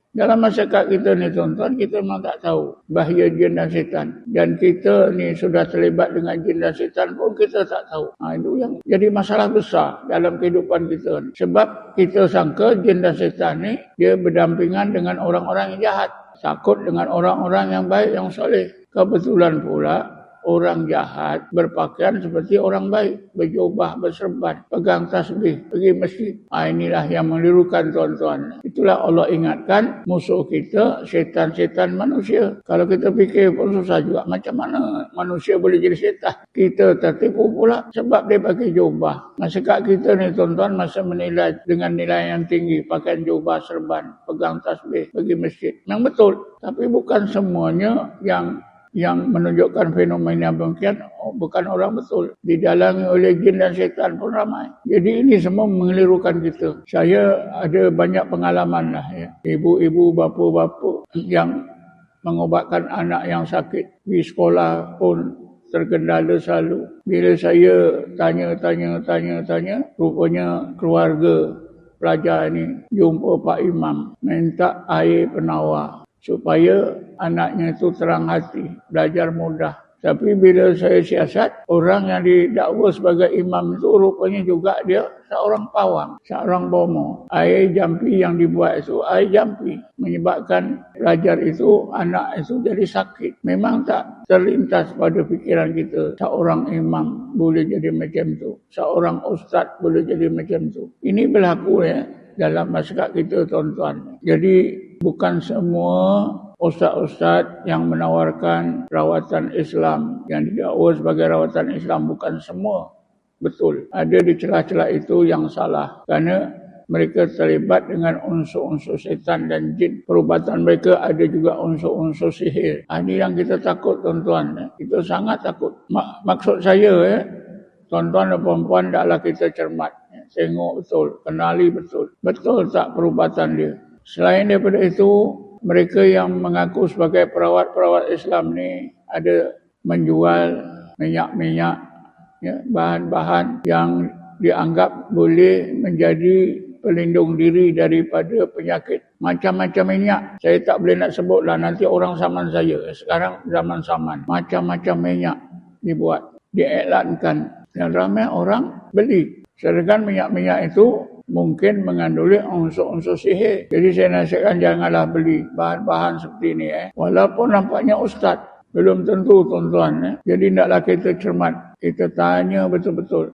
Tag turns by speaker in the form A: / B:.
A: Dalam masyarakat kita ni tuan-tuan, kita memang tak tahu bahaya jin dan setan. Dan kita ni sudah terlibat dengan jin dan setan pun kita tak tahu. Itu yang jadi masalah besar dalam kehidupan kita ni. Sebab kita sangka jin dan setan ni dia berdampingan dengan orang-orang yang jahat. Takut dengan orang-orang yang baik, yang soleh. Kebetulan pula orang jahat berpakaian seperti orang baik, berjubah, berserban, pegang tasbih, pergi masjid. Inilah yang menirukan tuan-tuan. Itulah Allah ingatkan musuh kita, setan-setan manusia. Kalau kita fikir pun susah juga, macam mana manusia boleh jadi setan? Kita tertipu pula sebab dia pakai jubah. Masyarakat kita ni tuan-tuan masa menilai dengan nilai yang tinggi, pakaian jubah, serban, pegang tasbih, pergi masjid. Memang betul, tapi bukan semuanya yang menunjukkan fenomena demikian bukan orang betul. Didalangi oleh jin dan syaitan pun ramai. Jadi ini semua mengelirukan kita. Saya ada banyak pengalaman lah ya. Ibu-ibu, bapa-bapa yang mengobatkan anak yang sakit. Di sekolah pun terkendala selalu. Bila saya tanya, rupanya keluarga pelajar ini jumpa Pak Imam, minta air penawar supaya anaknya itu terang hati, belajar mudah. Tapi bila saya siasat, orang yang didakwa sebagai imam itu rupanya juga dia seorang pawang, seorang bomo. Air jampi yang dibuat itu, air jampi, menyebabkan pelajar itu, anak itu jadi sakit. Memang tak terlintas pada fikiran kita, seorang imam boleh jadi macam tu, seorang ustaz boleh jadi macam tu. Ini berlaku ya dalam masyarakat kita tuan-tuan. Jadi bukan semua ustaz-ustaz yang menawarkan rawatan Islam, yang didakwa sebagai rawatan Islam, bukan semua betul. Ada di celah-celah itu yang salah. Kerana mereka terlibat dengan unsur-unsur setan dan jin. Perubatan mereka ada juga unsur-unsur sihir. Ini yang kita takut tuan-tuan. Kita sangat takut. Maksud saya tuan-tuan dan puan-puan, taklah kita cermat. Tengok betul, kenali betul. Betul tak perubatan dia? Selain daripada itu, mereka yang mengaku sebagai perawat-perawat Islam ni ada menjual minyak-minyak, ya, bahan-bahan yang dianggap boleh menjadi pelindung diri daripada penyakit. Macam-macam minyak. Saya tak boleh nak sebutlah, nanti orang saman saya. Sekarang zaman saman. Macam-macam minyak dibuat, diiklankan. Dan ramai orang beli. Sedangkan minyak-minyak itu mungkin mengandungi unsur-unsur sihir. Jadi saya nasihatkan janganlah beli bahan-bahan seperti ini. Walaupun nampaknya ustaz, belum tentu tuan-tuan. Jadi hendaklah kita cermat. Kita tanya betul-betul.